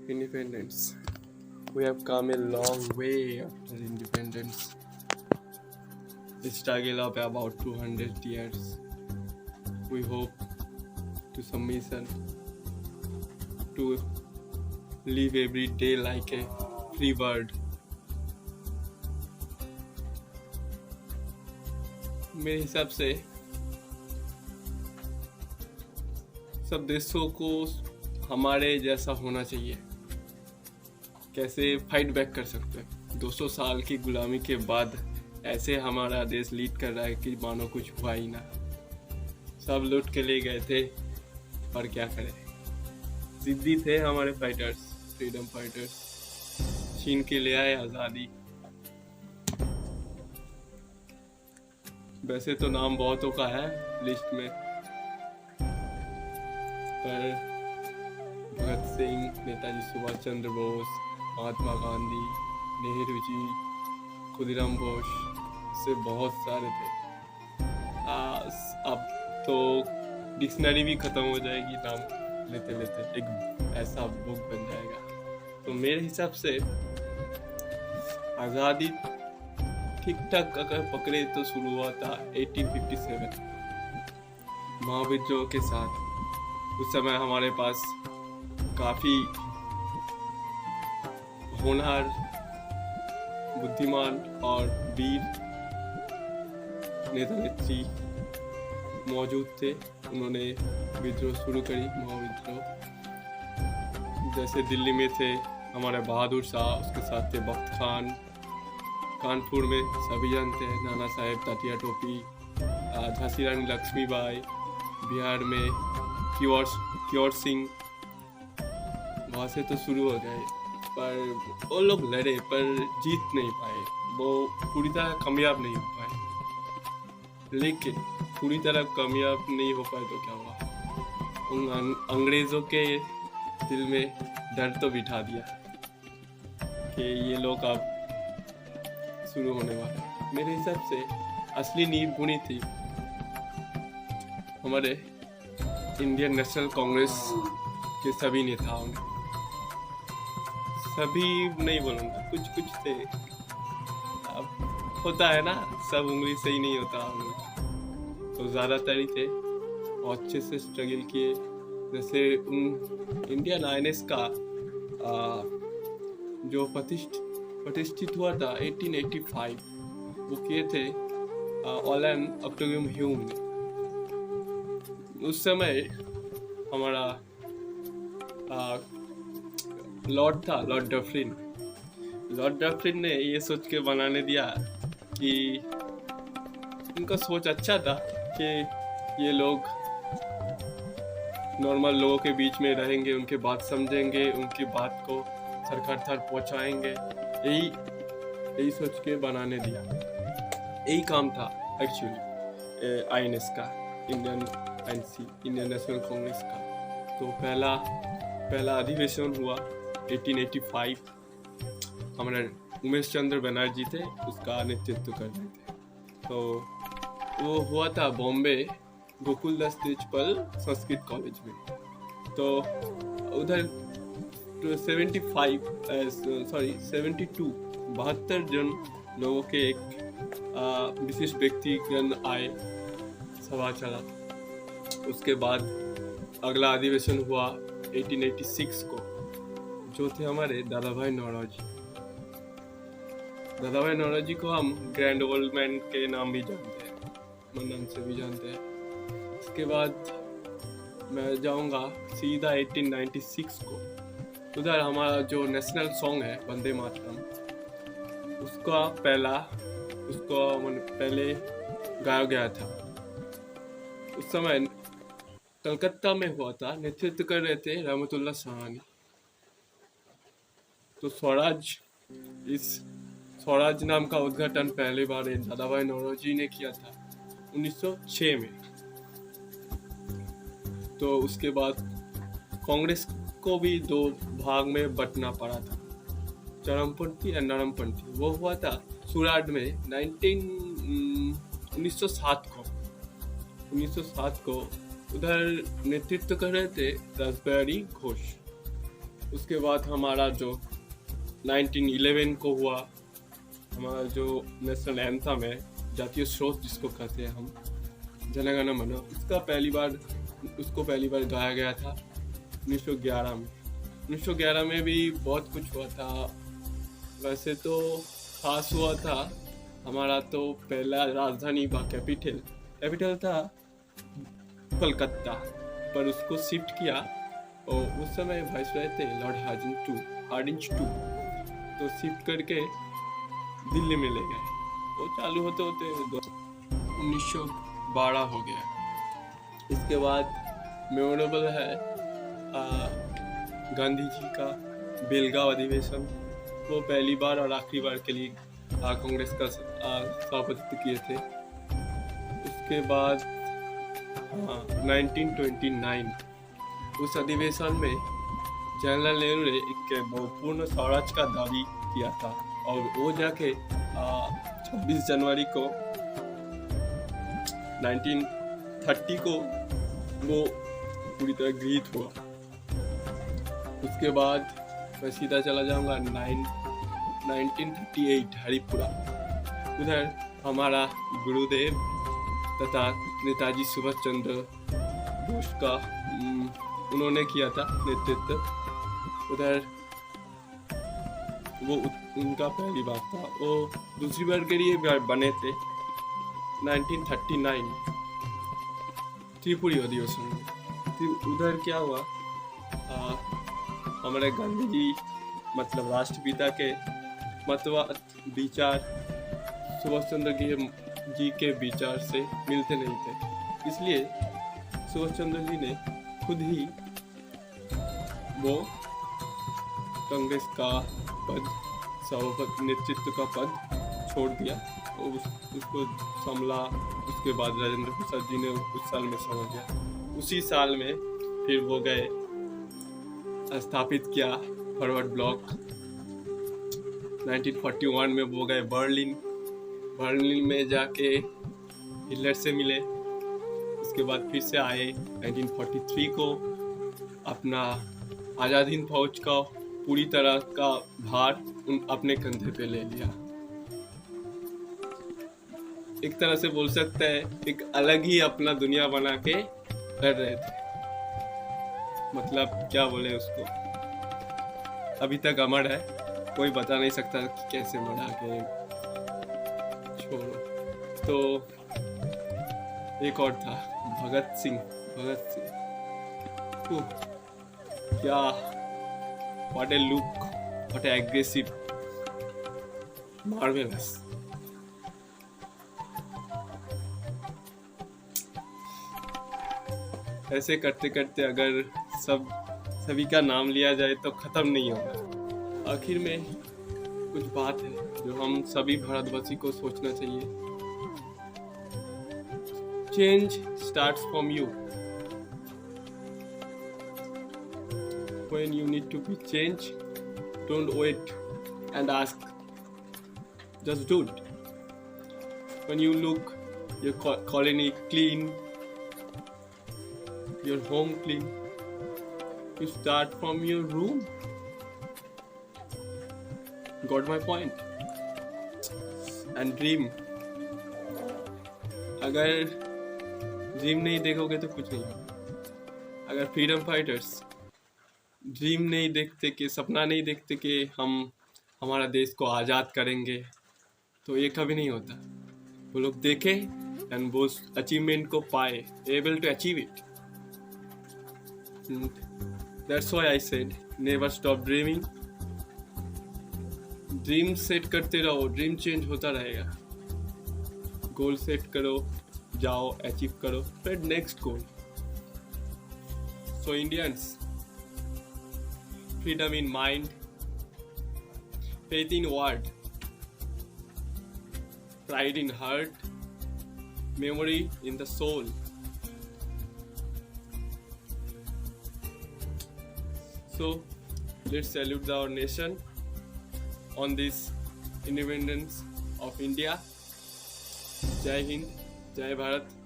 Independence. We have come a long way after independence. The struggle of about 200 years. We hope to submission to live every day like a free bird. मेरे हिसाब से सब देशों को हमारे जैसा होना चाहिए। कैसे फाइट बैक कर सकते हैं 200 साल की गुलामी के बाद ऐसे हमारा देश लीड कर रहा है कि मानो कुछ हुआ ही ना। सब लूट के ले गए थे और क्या करें। जिद्दी थे हमारे फाइटर्स, फ्रीडम फाइटर्स, छीन के ले आए आज़ादी। वैसे तो नाम बहुतों का है लिस्ट में, पर भगत सिंह, नेताजी सुभाष चंद्र बोस, महात्मा गांधी, नेहरू जी, खुदीराम बोस से बहुत सारे थे। अब तो डिक्शनरी भी खत्म हो जाएगी नाम लेते लेते, एक ऐसा बुक बन जाएगा। तो मेरे हिसाब से आज़ादी ठीक ठाक अगर पकड़े तो शुरू हुआ था 1857 महाविद्रोह के साथ। उस समय हमारे पास काफी होनहार, बुद्धिमान और वीर नेता नेत्री मौजूद थे। उन्होंने विद्रोह शुरू करी, महाविद्रोह। जैसे दिल्ली में थे हमारे बहादुर शाह, उसके साथ थे बख्त खान। कानपुर में सभी जानते हैं नाना साहेब तात्या टोपी, झांसी रानी लक्ष्मीबाई। बिहार में क्योर सिंह। वहाँ से तो शुरू हो गए, पर वो लोग लड़े पर जीत नहीं पाए। वो पूरी तरह कामयाब नहीं हो पाए। लेकिन पूरी तरह कामयाब नहीं हो पाए तो क्या हुआ, उन अंग्रेज़ों के दिल में डर तो बिठा दिया कि ये लोग अब शुरू होने वाला। मेरे हिसाब से असली नींव बुनी थी हमारे इंडियन नेशनल कांग्रेस के सभी नेताओं ने। सभी नहीं बोलूँगा, कुछ कुछ थे। अब होता है ना, सब उंगली से ही नहीं होता हम लोग, तो ज़्यादातर ही थे और अच्छे से स्ट्रगल किए। जैसे इंडियन आईएनएस का जो प्रतिष्ठित हुआ था 1885, वो किए थे ऑलन ऑक्टोगियम ह्यूम ने। उस समय हमारा लॉर्ड डफरिन ने ये सोच के बनाने दिया कि उनका सोच अच्छा था कि ये लोग नॉर्मल लोगों के बीच में रहेंगे, उनके बात समझेंगे, उनकी बात को सरकार तक पहुंचाएंगे। यही सोच के बनाने दिया। यही काम था एक्चुअली आईएनएस का, इंडियन नेशनल कांग्रेस का। तो पहला अधिवेशन हुआ 1885। हमारे उमेश चंद्र बनर्जी थे, उसका नेतृत्व कर रहे थे। तो वो हुआ था बॉम्बे गोकुलदास तेजपाल संस्कृत कॉलेज में। तो उधर 72 जन लोगों के एक विशिष्ट व्यक्तिगण आए, सभा चला। उसके बाद अगला अधिवेशन हुआ 1886 को, जो थे हमारे दादा भाई नौरोजी को हम ग्रैंड ओल्ड मैन के नाम भी जानते हैं, नाम से भी जानते हैं। उसके बाद मैं जाऊंगा सीधा 1896 को। उधर हमारा जो नेशनल सॉन्ग है वंदे मातरम, उसका पहले गाया गया था। उस समय कलकत्ता में हुआ था, नेतृत्व कर रहे थे रहमतुल्लाह साहनी। तो स्वराज नाम का उद्घाटन पहली बार दादा भाई नौरोजी ने किया था 1906 में। तो उसके बाद कांग्रेस को भी 2 भाग में बंटना पड़ा था, चरमपंथी और नरमपंथी। वो हुआ था सूरत में 1907 को। उधर नेतृत्व कर रहे थे रासबिहारी घोष। उसके बाद हमारा जो 1911 को हुआ, हमारा जो नेशनल एंथम है, जातीय स्रोत जिसको कहते हैं हम, जन गण मन, उसको पहली बार गाया गया था 1911 में। 1911 में भी बहुत कुछ हुआ था। वैसे तो खास हुआ था हमारा तो पहला राजधानी व कैपिटल था कलकत्ता, पर उसको शिफ्ट किया और उस समय वाइसरॉय थे लॉर्ड हार्डिंज टू, तो शिफ्ट करके दिल्ली में ले गए। वो चालू होते होते 1912 हो गया। इसके बाद मेमोरेबल है गांधी जी का बेलगांव अधिवेशन। वो पहली बार और आखिरी बार के लिए कांग्रेस का सभापतित्व किए थे। उसके बाद 1929 उस अधिवेशन में जवाहरलाल नेहरू ने एक पूर्ण स्वराज का दावी किया था और वो जाके 26 जनवरी को 1930 को वो पूरी तरह गृहीत हुआ। उसके बाद मैं सीधा चला जाऊंगा 1938 हरिपुरा। उधर हमारा गुरुदेव तथा नेताजी सुभाष चंद्र बोस का उन्होंने किया था नेतृत्व। उधर वो उनका पहली बार था। वो दूसरी बार के लिए बने थे 1939 त्रिपुरी अधिवेशन में। उधर क्या हुआ, हमारे गांधी जी मतलब राष्ट्रपिता के मतवाद विचार सुभाष चंद्र जी के विचार से मिलते नहीं थे, इसलिए सुभाष चंद्र जी ने खुद ही वो कांग्रेस का पद, सभापति नेतृत्व का पद छोड़ दिया और उसको संभला। उसके बाद राजेंद्र प्रसाद जी ने उस साल में संभाला। उसी साल में फिर वो गए, स्थापित किया फॉरवर्ड ब्लॉक। 1941 में वो गए बर्लिन में जाके हिटलर से मिले। उसके बाद फिर से आए 1943 को अपना आज़ाद हिंद फौज का पूरी तरह का भार अपने कंधे पे ले लिया। एक तरह से बोल सकते हैं एक अलग ही अपना दुनिया बना के लड़ रहे थे। मतलब क्या बोले उसको, अभी तक अमर है, कोई बता नहीं सकता कि कैसे मरा के। छोड़ो। तो एक और था भगत सिंह। क्या what A look, what A aggressive, marvellous. ऐसे करते करते अगर सभी का नाम लिया जाए तो खत्म नहीं होगा। आखिर में कुछ बात है जो हम सभी भारतवासी को सोचना चाहिए। Change starts from you. When you need to be changed, don't wait and ask. Just do it. When you look your colony clean, your home clean, you start from your room. Got my point? And dream. अगर dream नहीं देखोगे तो कुछ नहीं होगा। अगर freedom fighters dream नहीं देखते, कि सपना नहीं देखते कि हम हमारा देश को आज़ाद करेंगे, तो ये कभी नहीं होता। वो लोग देखे एंड वो अचीवमेंट को पाए, able to achieve it. That's why I said never stop dreaming. Dream सेट करते रहो, ड्रीम चेंज होता रहेगा। गोल सेट करो, जाओ अचीव करो, फिर next goal. So Indians, freedom in mind, faith in word, pride in heart, memory in the soul. So let's salute our nation on this independence of India. Jai Hind, Jai Bharat.